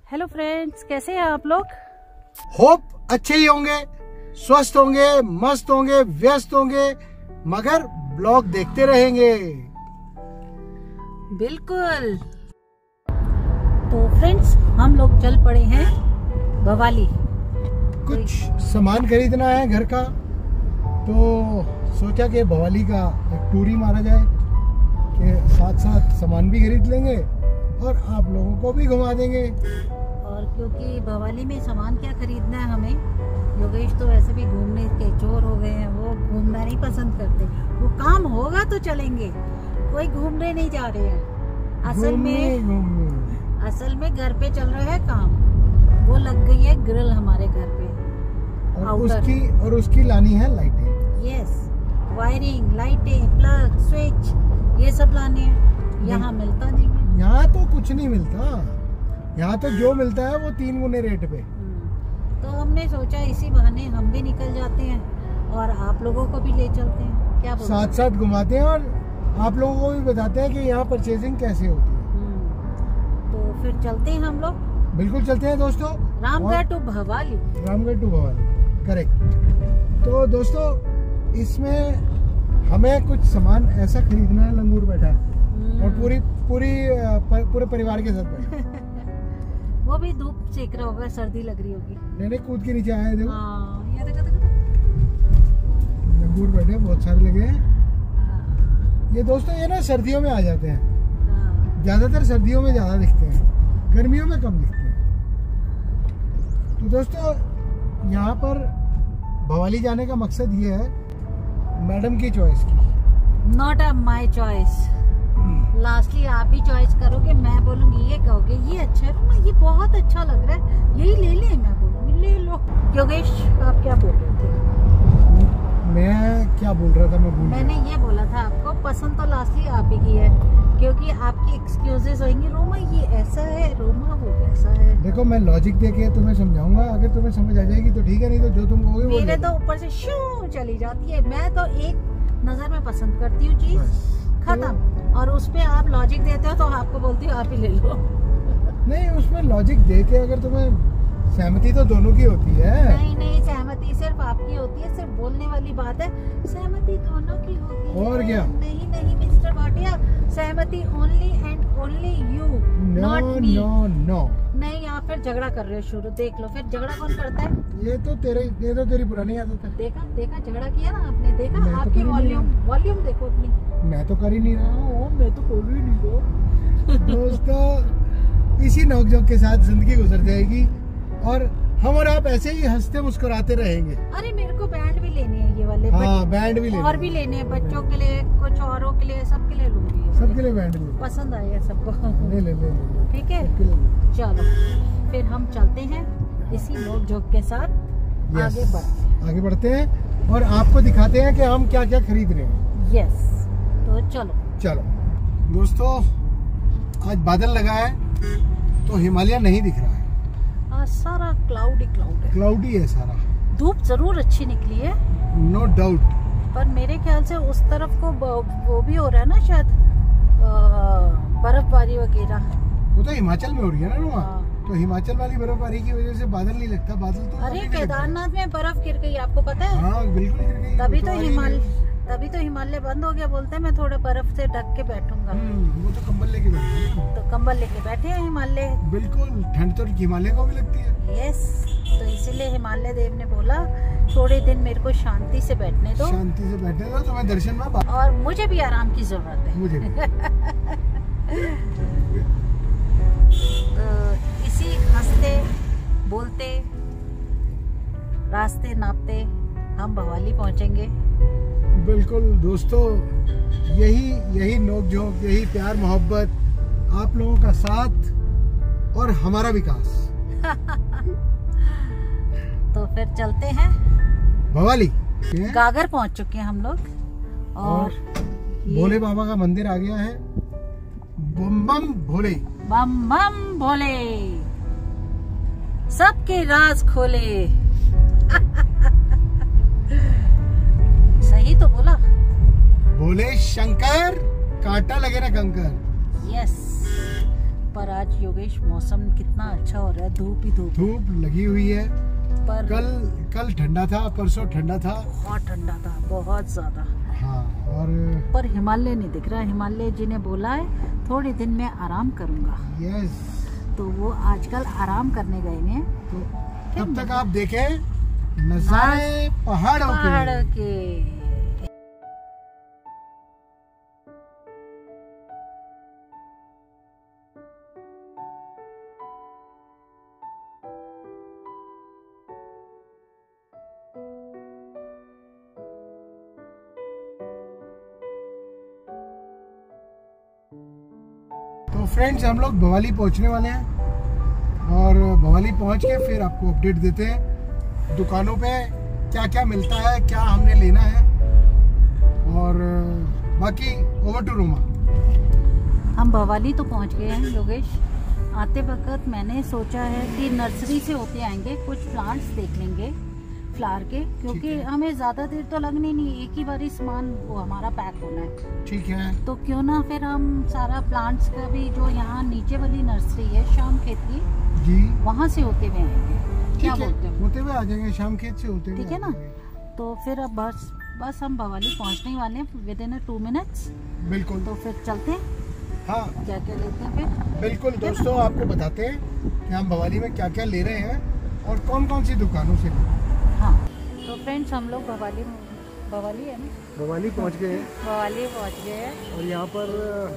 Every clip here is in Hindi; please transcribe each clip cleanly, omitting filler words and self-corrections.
हेलो फ्रेंड्स, कैसे हैं आप लोग? होप अच्छे ही होंगे, स्वस्थ होंगे, मस्त होंगे, व्यस्त होंगे, मगर ब्लॉग देखते रहेंगे। बिल्कुल। तो फ्रेंड्स, हम लोग चल पड़े हैं भवाली। कुछ सामान खरीदना है घर का, तो सोचा कि भवाली का एक टूर ही मारा जाए, कि साथ साथ सामान भी खरीद लेंगे और आप लोगों को भी घुमा देंगे। और क्योंकि भवाली में सामान क्या खरीदना है हमें, योगेश तो वैसे भी घूमने के चोर हो गए हैं, वो घूमना नहीं पसंद करते। वो काम होगा तो चलेंगे, कोई घूमने नहीं जा रहे हैं। असल में घर पे चल रहा है काम। वो लग गई है ग्रिल हमारे घर पे, और उसकी लानी है लाइटें। यस, वायरिंग, लाइटें, प्लग, स्विच, ये सब लाने हैं। यहाँ मिलता नहीं है। यहाँ तो कुछ नहीं मिलता, यहाँ तो जो मिलता है वो 3 गुने रेट पे। तो हमने सोचा इसी बहाने हम भी निकल जाते हैं और आप लोगों को भी ले चलते हैं। क्या बोलते हैं? साथ साथ घुमाते हैं और आप लोगों को भी बताते हैं कि यहाँ परचेजिंग कैसे होती है। तो फिर चलते हैं हम लोग। बिल्कुल चलते हैं दोस्तों, Ramgarh to Bhowali. Ramgarh to Bhowali, correct. तो दोस्तों, इसमें हमें कुछ सामान ऐसा खरीदना है, लंगूर बैठा है और पूरे परिवार के साथ बैठा। वो भी धूप सेक रहा होगा, सर्दी लग रही होगी। नहीं, कूद के नीचे आए देखो। ये देखो। लंगूर बैठे बहुत सारे लगे हैं। ये दोस्तों, ये ना सर्दियों में आ जाते हैं, ज्यादातर सर्दियों में ज्यादा दिखते हैं, गर्मियों में कम दिखते हैं। तो दोस्तों, यहाँ पर भवाली जाने का मकसद ये है, मैडम की चॉइस की, not a my choice. Lastly आप ही चॉइस करोगे, मैं बोलूंगी ये कहोगे ये अच्छा है, ये बहुत अच्छा लग रहा है, यही ले ले। मैं बोलूंगी ले लो। योगेश, आप क्या बोल रहे थे? मैं क्या बोल रहा था, मैंने ये बोला था आपको, पसंद तो लास्टली आप ही की है, क्योंकि आपकी एक्सक्यूजेस होंगी, रोमा ये ऐसा है, रोमा वो वैसा है। देखो, मैं लॉजिक देके तुम्हें समझाऊंगा, अगर तुम्हें समझ आ जाएगी तो ठीक है, नहीं तो जो तुम कहोगे वो। मेरे तो ऊपर से शू चली जाती है। मैं तो एक नजर में पसंद करती हूँ चीज, खत्म। और उस पे आप लॉजिक देते हो तो आपको बोलती हूँ आप ही ले लो। नहीं, उसमें लॉजिक देके अगर तुम्हें सहमति तो दोनों की होती है। नहीं, सहमति सिर्फ आपकी होती है, सिर्फ बोलने वाली बात है। सहमति दोनों की होती है। और क्या? नहीं मिस्टर भाटिया, सहमति only and only you, not me. No. नहीं, यहाँ फिर झगड़ा कर रहे हो शुरू। देख लो, फिर झगड़ा कौन करता है? ये तो तेरी पुरानी आदत है। देखा झगड़ा किया ना आपने, देखा? आपकी वॉल्यूम देखो अपनी। मैं तो कर ही नहीं रहा। मैं तो बोल ही नहीं रहा। दोस्तों, इसी नोक-झोंक के साथ जिंदगी गुजर जाएगी और हम और आप ऐसे ही हंसते मुस्कुराते रहेंगे। अरे मेरे को बैंड भी लेने हैं, ये वाले। हाँ, बैंड भी लेने और भी लेने हैं, बच्चों के लिए, कुछ औरों के लिए, सबके लिए लूंगी। सबके लिए बैंड भी पसंद आएगा सबको। ले। ठीक है, चलो फिर हम चलते हैं इसी नोक-झोंक के साथ। आगे बढ़ते हैं और आपको दिखाते हैं कि हम क्या क्या खरीद रहे हैं। यस, तो चलो दोस्तों, आज बादल लगा है तो हिमालय नहीं दिख रहा है। आज सारा क्लाउडी है सारा। धूप जरूर अच्छी निकली है, नो डाउट, पर मेरे ख्याल से उस तरफ को वो भी हो रहा है ना, शायद बर्फबारी वगैरह। वो तो हिमाचल में हो रही है ना वहाँ, तो हिमाचल वाली बर्फबारी की वजह से बादल नहीं लगता। बादल तो अरे केदारनाथ में बर्फ गिर गई, आपको पता है? हाँ, बिल्कुल गिर गई। तभी तो हिमालय बंद हो गया। बोलते हैं मैं थोड़े बर्फ से ढक के बैठूंगा। वो तो कंबल लेके बैठे हैं। तो कंबल लेके बैठे हैं हिमालय। बिल्कुल, ठंड तो हिमालय को भी लगती है। यस, तो इसीलिए हिमालय देव ने बोला थोड़े दिन मेरे को शांति से बैठने दो, तुम्हें दर्शन में। और मुझे भी आराम की जरूरत है। मुझे भी। तो इसी हंसते बोलते रास्ते नापते हम भवाली पहुंचेंगे। बिल्कुल दोस्तों, यही नोक-झोंक, यही प्यार मोहब्बत, आप लोगों का साथ और हमारा विकास। तो फिर चलते हैं भवाली। गागर पहुंच चुके हैं हम लोग और भोले बाबा का मंदिर आ गया है। बम बम भोले, बम बम भोले, सबके राज खोले। सही तो बोला। भोले शंकर, कांटा लगे ना कंकर। यस, पर आज योगेश मौसम कितना अच्छा हो रहा है, धूप ही धूप लगी हुई है। पर कल ठंडा था, परसों ठंडा था, बहुत ठंडा था, बहुत ज्यादा। हाँ, और पर हिमालय नहीं दिख रहा। हिमालय जी ने बोला है थोड़े दिन में आराम करूंगा। यस, तो वो आजकल आराम करने गए हैं। तो तब तक आप देखें नजारे पहाड़ों के। तो फ्रेंड्स, हम लोग भवाली पहुंचने वाले हैं और भवाली पहुंच के फिर आपको अपडेट देते हैं दुकानों पे क्या क्या मिलता है, क्या हमने लेना है, और बाकी ओवर टू रोमा। हम भवाली तो पहुंच गए हैं योगेश। आते वक्त मैंने सोचा है कि नर्सरी से होते आएंगे, कुछ प्लांट्स देख लेंगे फ्लावर के, क्योंकि हमें ज़्यादा देर तो लगनी नहीं, एक ही बारी सामान वो हमारा पैक होना है। ठीक है, तो क्यों ना फिर हम सारा प्लांट्स का भी, जो यहाँ नीचे वाली नर्सरी है शाम खेत की जी, वहाँ से होते हुए आएंगे। क्या बोलते हो? होते हुए आ जाएंगे, शाम खेत से होते हुए, ठीक है ना। तो फिर अब बस हम भवाली पहुँचने वाले हैं विद इन 2 मिनट्स। बिल्कुल, तो फिर चलते हैं। हाँ, क्या क्या लेते हैं फिर। बिल्कुल दोस्तों, आपको बताते हैं कि हम भवाली में क्या क्या ले रहे हैं और कौन कौन सी दुकानों से। हाँ, तो फ्रेंड्स, हम लोग भवाली है ना, भवाली पहुंच गए हैं। भवाली पहुंच गए हैं और यहाँ पर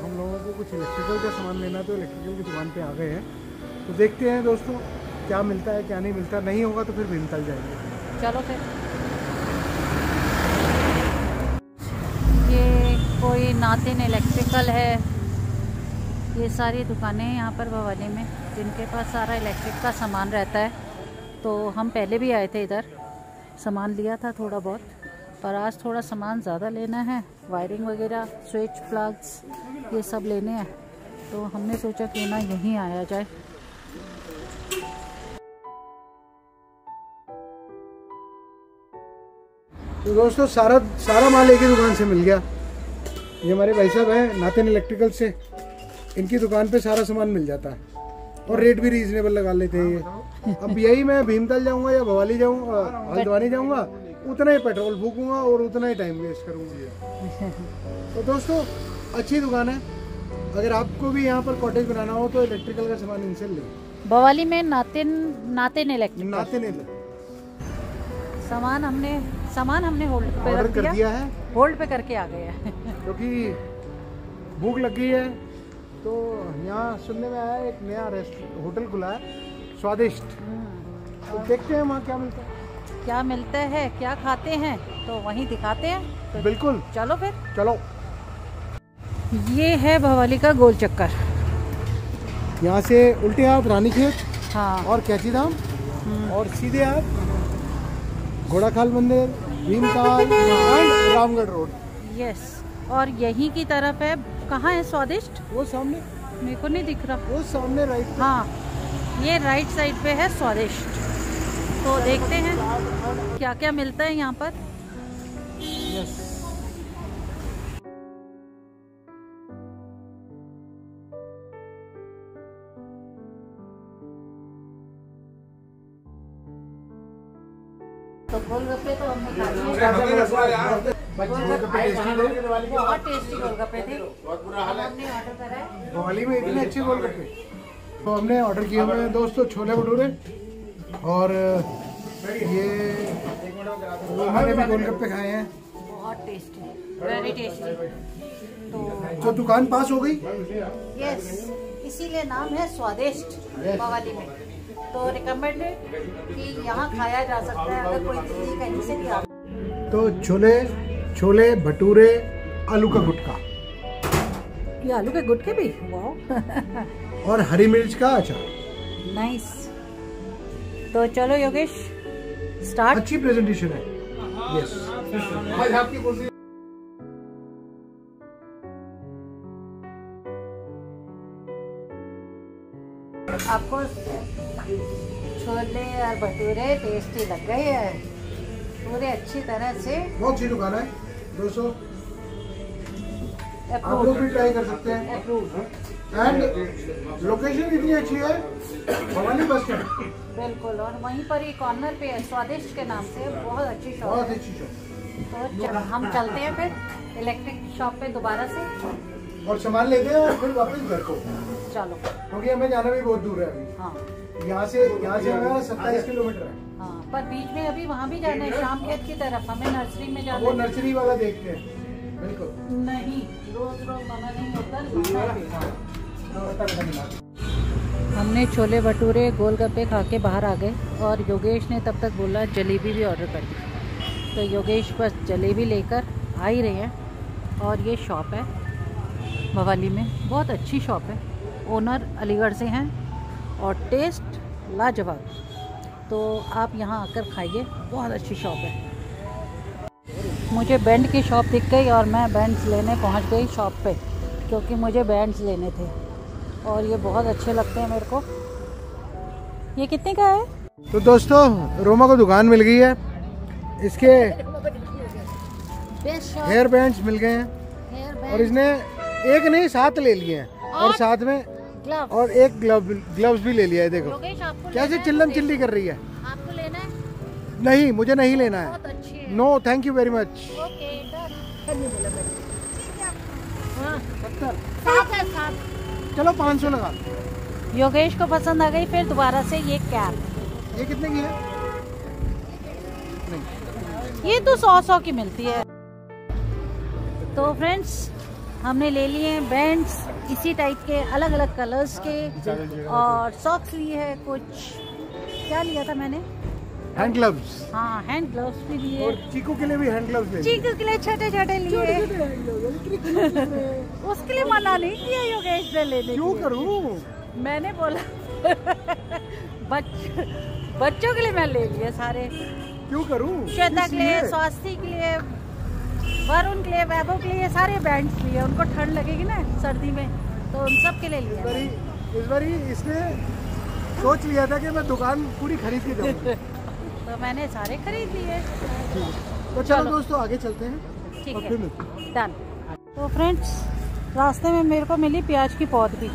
हम लोगों को कुछ इलेक्ट्रिकल का सामान लेना, तो इलेक्ट्रिकल की दुकान पे आ गए हैं। तो देखते हैं दोस्तों क्या मिलता है, क्या नहीं मिलता। नहीं होगा तो फिर भीमताल जाएंगे। चलो फिर। ये कोई नातिन इलेक्ट्रिकल है। ये सारी दुकानें हैं यहाँ पर भवाली में जिनके पास सारा इलेक्ट्रिक का सामान रहता है। तो हम पहले भी आए थे इधर, सामान लिया था थोड़ा बहुत, पर आज थोड़ा सामान ज़्यादा लेना है। वायरिंग वगैरह, स्विच, प्लग्स, ये सब लेने हैं। तो हमने सोचा क्यों ना यहीं आया जाए। तो दोस्तों सारा माल एक ही दुकान से मिल गया। ये हमारे भाई साहब हैं नातिन इलेक्ट्रिकल से, इनकी दुकान पे सारा सामान मिल जाता है और रेट भी रीजनेबल लगा लेते हैं ये। अब यही मैं भीमताल जाऊंगा या भवाली जाऊंगा, हल्द्वानी जाऊंगा, उतना ही पेट्रोल फूकूंगा और उतना ही टाइम वेस्ट करूंगा। तो दोस्तों अच्छी दुकान है, अगर आपको भी यहाँ पर कॉटेज बनाना हो तो इलेक्ट्रिकल का सामान इनसे ले। भवाली में नातिन इलेक्ट्रिकल सामान हमने होल्ड पे ऑर्डर कर दिया है, होल्ड पे करके आ गए हैं क्योंकि भूख लगी है। तो यहाँ सुनने में आया एक नया होटल खुला है, स्वादिष्ट। तो देखते हैं वहाँ क्या मिलता है, क्या खाते हैं, तो वहीं दिखाते हैं। तो बिल्कुल, चलो फिर। चलो। ये है भवाली का गोल चक्कर। यहाँ से उल्टे हाथ रानीखेत, हाँ, और कैचीधाम, और सीधे हाथ घोड़ाखाल मंदिर, भीमताल, रामगढ़ रोड। यस, और यहीं की तरफ है, कहाँ है स्वादिष्ट? वो सामने, मेरे को नहीं दिख रहा। वो सामने राइट। हाँ, ये राइट साइड पे है स्वादिष्ट। तो देखते हैं क्या क्या मिलता है यहाँ पर। यस, तो गोलगप्पे तो हमने खा लिए, बहुत टेस्टी गोलगप्पे थे। हमने ऑर्डर करा है भवाली में इतने अच्छे गोलगप्पे। तो हमने ऑर्डर किए हुए हैं दोस्तों छोले भटूरे, और ये मैंने भी गोलगप्पे खाए हैं, बहुत टेस्टी, वेरी टेस्टी। तो दुकान पास हो गई। यस, इसीलिए नाम है स्वादिष्ट भवाली में। तो रिकमेंडेड कि यहाँ खाया जा सकता है अगर कोई दिल्ली कहीं से भी आ। तो छोले भटूरे, आलू का गुटका, ये आलू के गुटके भी, वाह और हरी मिर्च का अचार। नाइस। तो चलो योगेश, स्टार्ट। अच्छी प्रेजेंटेशन है। यस, आज आपकी कुर्सी। आपको छोले और भटूरे टेस्टी लग गए हैं पूरे अच्छी तरह से। बहुत अच्छी दुकान है दोस्तों, आप लोग भी ट्राई कर सकते हैं। अप्रूव। एंड लोकेशन कितनी अच्छी है, भवानी बस स्टैंड। बिल्कुल, और वहीं पर ही कॉर्नर पे है, स्वादिष्ट के नाम से, बहुत अच्छी शॉप, बहुत अच्छी शॉप। तो हम चलते हैं फिर इलेक्ट्रिक शॉप पे दोबारा से और सामान लेते हैं और फिर वापस घर को। चलो, क्योंकि हमें जाना भी बहुत दूर है अभी। हाँ, यहाँ से हमारा 27 किलोमीटर है। हाँ, पर बीच में अभी वहाँ भी जाना है, शाम खेत की तरफ, हमें नर्सरी में जाना है। वो नर्सरी वाला देखते हैं। बिल्कुल नहीं, रोज रोज मना नहीं होता। हमने छोले भटूरे गोलगप्पे खा के बाहर आ गए और योगेश ने तब तक बोला जलेबी भी ऑर्डर कर दी, तो योगेश बस जलेबी लेकर आ ही रहे हैं। और ये शॉप है भवाली में, बहुत अच्छी शॉप है, ओनर अलीगढ़ से हैं और टेस्ट लाजवाब, तो आप यहाँ आकर खाइए, बहुत अच्छी शॉप है। मुझे बैंड की शॉप दिख गई और मैं बैंड्स लेने पहुँच गई शॉप पे, क्योंकि मुझे बैंड्स लेने थे और ये बहुत अच्छे लगते हैं मेरे को। ये कितने का है? तो दोस्तों रोमा को दुकान मिल गई है, इसके हेयर बैंड्स मिल गए हैं और इसने एक नहीं 7 ले लिए हैं और साथ में ग्लव्स और एक ग्लव्स भी ले लिया है। देखो कैसे चिल्लम चिल्ली कर रही है। आपको लेना है? नहीं, मुझे नहीं लेना बहुत है। अच्छी है। No thank you very much. Okay, done. हाँ, 70। चलो 500 लगा। योगेश को पसंद आ गई फिर दोबारा से ये कैप। ये कितने की है? ये तो 100 की मिलती है। तो फ्रेंड्स हमने ले लिए हैं बैंड्स इसी टाइप के, अलग अलग कलर्स के, और सॉक्स लिए है कुछ। क्या लिया था मैंने? Hand gloves. हाँ, हैंड ग्लव्स भी लिए और चीकू के लिए भी हैंड ग्लव्स ले। चीकू के लिए छोटे छोटे लिए। उसके लिए मना नहीं किया योगेश ने लेने। क्यों करूं? मैंने बोला बच्चों के लिए मैं ले लिए सारे। क्यों करूं? श्वेता के लिए, स्वास्थ्य के लिए, वरुण के लिए, वैभव के लिए, सारे बैंड्स लिए। उनको ठंड लगेगी ना सर्दी में, तो उन सब के लिए लिए। इस बार इसने सोच लिया था कि मैं दुकान पूरी खरीद के जाऊंगा। तो मैंने सारे खरीद लिए। तो चलो दोस्तों आगे चलते हैं। ठीक है, डन। तो फ्रेंड्स रास्ते में मेरे को मिली प्याज की पौध भी,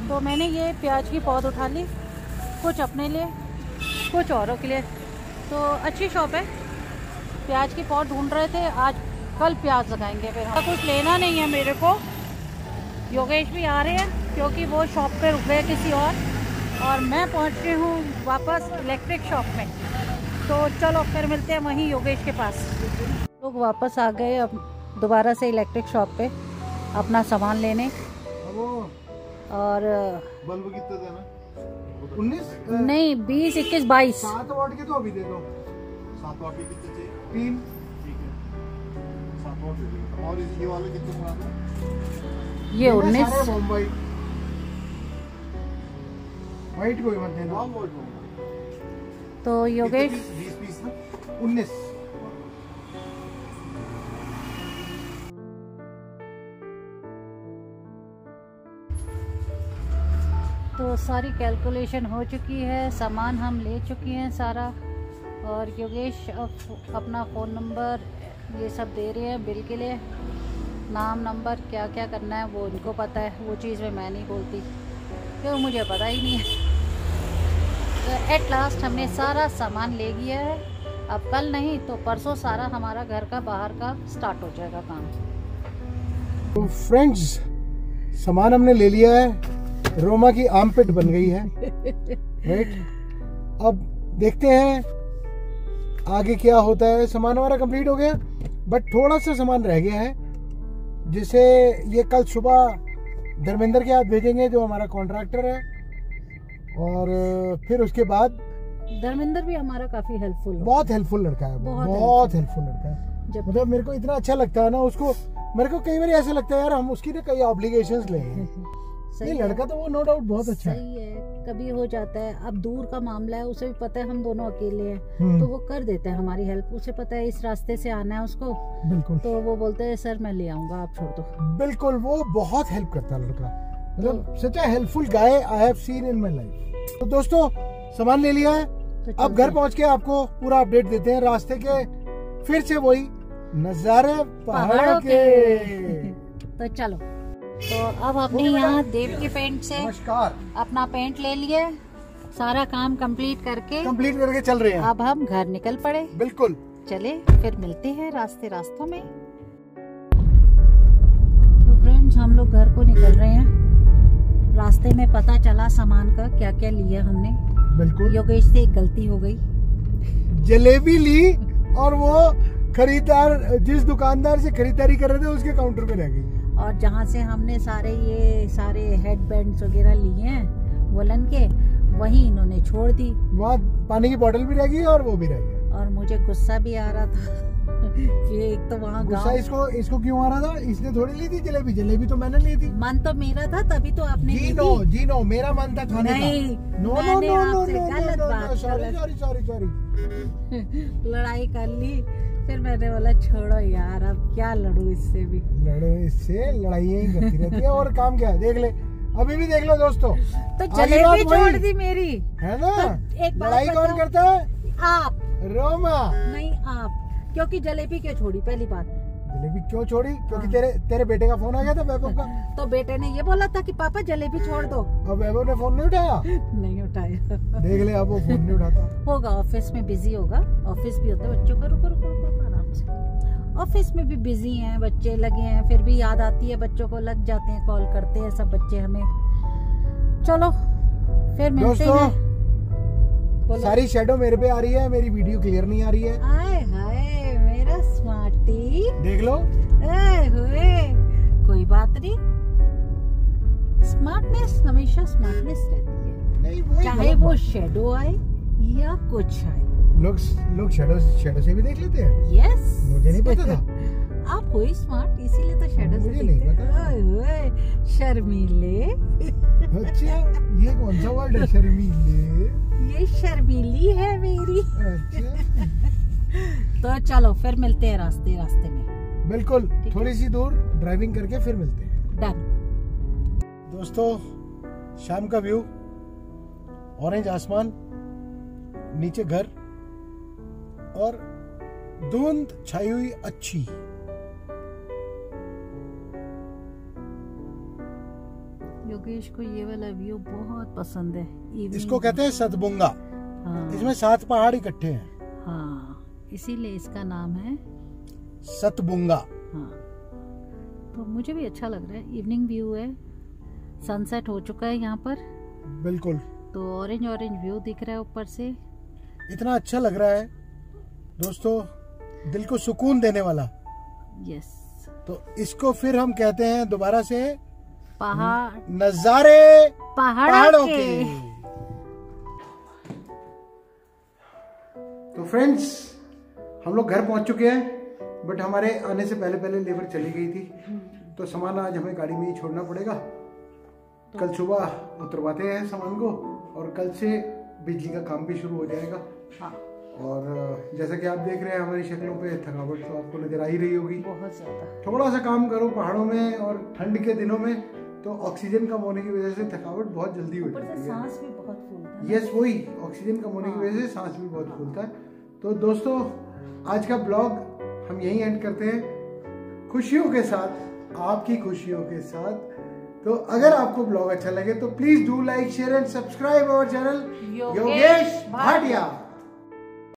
तो मैंने ये प्याज की पौध उठा ली, कुछ अपने लिए कुछ औरों के लिए। तो अच्छी शॉप है। प्याज की पौध ढूंढ रहे थे, आज कल प्याज लगाएंगे। फिर हम कुछ लेना नहीं है मेरे को। योगेश भी आ रहे हैं क्योंकि वो शॉप पे रुक गए किसी और मैं पहुंच रही हूँ वापस इलेक्ट्रिक शॉप में। तो चलो फिर मिलते हैं वहीं योगेश के पास। लोग वापस आ गए अब दोबारा से इलेक्ट्रिक शॉप पे अपना सामान लेने। और बल्ब कितने देना? 19? नहीं, 20, 21, 22। 7 वाट के तो अभी दे दो। 7 वाट के कितने चाहिए? 3। ठीक है, 7 वाट दे दो। और ये वाले कितने बनाना? ये 19। वाइट कोई मत देना। तो योगेश 20 पीस ना? 19। तो सारी कैलकुलेशन हो चुकी है, सामान हम ले चुके हैं सारा। और योगेश अब अपना फ़ोन नंबर ये सब दे रहे हैं बिल के लिए। नाम नंबर क्या क्या करना है वो उनको पता है, वो चीज़ में मैं नहीं बोलती क्योंकि मुझे पता ही नहीं है। तो एट लास्ट हमने सारा सामान ले लिया है। अब कल नहीं तो परसों सारा हमारा घर का बाहर का स्टार्ट हो जाएगा काम। तो फ्रेंड्स सामान हमने ले लिया है। रोमा की आर्मपिट बन गई है। राइट, अब देखते हैं आगे क्या होता है। सामान हमारा कंप्लीट हो गया, बट थोड़ा सा सामान रह गया है जिसे ये कल सुबह धर्मेंद्र के हाथ भेजेंगे जो हमारा कॉन्ट्रैक्टर है। और फिर उसके बाद धर्मेंद्र भी हमारा काफी हेल्पफुल है। बहुत हेल्पफुल लड़का है, बहुत हेल्पफुल लड़का है। मतलब मेरे को इतना अच्छा लगता है ना उसको। मेरे को कई बार ऐसा लगता है यार हम उसकी ना कई ऑब्लिगेशंस ले हैं। ये लड़का तो वो नो डाउट बहुत अच्छा सही है। कभी हो जाता है, अब दूर का मामला है, उसे भी पता है हम दोनों अकेले हैं तो वो कर देता है हमारी हेल्प। उसे पता है इस रास्ते से आना है उसको। बिल्कुल। तो वो बोलते हैं सर मैं ले आऊंगा, आप छोड़ दो। बिल्कुल, वो बहुत हेल्प करता है लड़का। मतलब सच है helpful guy I have seen in my life. तो दोस्तों सामान ले लिया है, तो अब घर पहुंच के आपको पूरा अपडेट देते हैं। रास्ते के फिर से वही नजारे पहाड़ों के। तो चलो। तो अब हमने यहाँ देव के पेंट से नमस्कार अपना पेंट ले लिया, सारा काम कंप्लीट करके चल रहे हैं। अब हम घर निकल पड़े। बिल्कुल, चले फिर मिलते हैं रास्तों में। तो फ्रेंड्स हम लोग घर को निकल रहे हैं। रास्ते में पता चला सामान का क्या क्या लिया हमने। बिल्कुल, योगेश से एक गलती हो गई, जलेबी ली और वो खरीदार जिस दुकानदार से खरीदारी कर रहे थे उसके काउंटर पे रह गई। और जहाँ से हमने सारे हेड बैंड्स वगैरह लिए हैं वोलन के, वही इन्होंने छोड़ दी। वहाँ पानी की बोतल भी रह गई और वो भी रह गया। और मुझे गुस्सा भी आ रहा था कि एक तो वहाँ गुस्सा इसको क्यों आ रहा था? इसने थोड़ी ली थी जलेबी तो मैंने ली थी। मन तो मेरा था, तभी तो आपने ली थी। जी नो, मेरा मन था खाने का। No, sorry. लड़ाई कर ली, फिर मैंने बोला छोड़ो यार, अब क्या लड़ू इससे भी। लड़ाइयाँ ही करती रहती है और काम क्या है, देख ले अभी भी देख लो दोस्तों। तो जलेबी छोड़ दी मेरी, है ना? तो लड़ाई कौन करता है? आप। रोमा नहीं आप, क्योंकि जलेबी क्यों छोड़ी? पहली बात, जलेबी क्यों छोड़ी? क्योंकि तेरे बेटे का फोन आ गया था वैभव का। तो बेटे ने ये बोला था कि पापा जलेबी छोड़ दो। अब वैभव ने फोन नहीं उठाया। नहीं उठाया। देख ले, अब वो फोन नहीं उठाता होगा, ऑफिस में बिजी होगा। ऑफिस भी होता है बच्चों का। रुको आराम से। ऑफिस में भी बिजी हैं बच्चे, लगे हैं, फिर भी याद आती है बच्चों को, लग जाते हैं, कॉल करते हैं सब बच्चे हमें। चलो फिर मिलते हैं। सारी शैडो मेरे पे आ रही है, मेरी वीडियो क्लियर नहीं आ रही है। आए हाय मेरा स्मार्टी, देख लो। कोई बात नहीं, स्मार्टनेस हमेशा स्मार्टनेस रहती है, नहीं चाहे वो शैडो आए या कुछ आए। लोग शैडो से भी देख लेते हैं। यस, मुझे नहीं पता था। आप हो स्मार्ट, इसीलिए तो शैडो से नहीं पता। शर्मीले। अच्छा, ये कौन सा वर्ड है शर्मीले? ये शर्मीली है मेरी। अच्छा। तो चलो फिर मिलते हैं रास्ते में। बिल्कुल, थोड़ी सी दूर ड्राइविंग करके फिर मिलते हैं। डन। दोस्तों, शाम का व्यू, ऑरेंज आसमान, नीचे घर और धुंध छाई हुई अच्छी। योगेश को ये वाला व्यू बहुत पसंद है। इसको कहते हैं सतबुंगा। हाँ। इसमें 7 पहाड़ इकट्ठे हैं। हाँ, इसीलिए इसका नाम है सतबुंगा। हाँ, तो मुझे भी अच्छा लग रहा है। इवनिंग व्यू है, सनसेट हो चुका है यहाँ पर। बिल्कुल, तो ऑरेंज व्यू दिख रहा है ऊपर से। इतना अच्छा लग रहा है दोस्तों, दिल को सुकून देने वाला। यस। तो इसको फिर हम कहते हैं दोबारा से पहाड़, नजारे पहाड़ों के। तो फ्रेंड्स, हम लोग घर पहुंच चुके हैं, बट हमारे आने से पहले लेबर चली गई थी, तो सामान आज हमें गाड़ी में ही छोड़ना पड़ेगा। कल सुबह उतरवाते हैं सामान को, और कल से बिजली का काम भी शुरू हो जाएगा। हाँ। और जैसा कि आप देख रहे हैं हमारी शक्लों पे थकावट तो आपको नजर आ ही रही होगी। बहुत ज्यादा। थोड़ा सा काम करो पहाड़ों में और ठंड के दिनों में, तो ऑक्सीजन कम होने की वजह से थकावट बहुत जल्दी हो जाती है। सांस भी बहुत फूलता है। यस, वही ऑक्सीजन कम होने की वजह से सांस भी बहुत फूलता है। तो दोस्तों, आज का ब्लॉग हम यहीं एंड करते हैं, खुशियों के साथ, आपकी खुशियों के साथ। तो अगर आपको ब्लॉग अच्छा लगे तो please do like, share and subscribe our channel Yogesh Bhatia.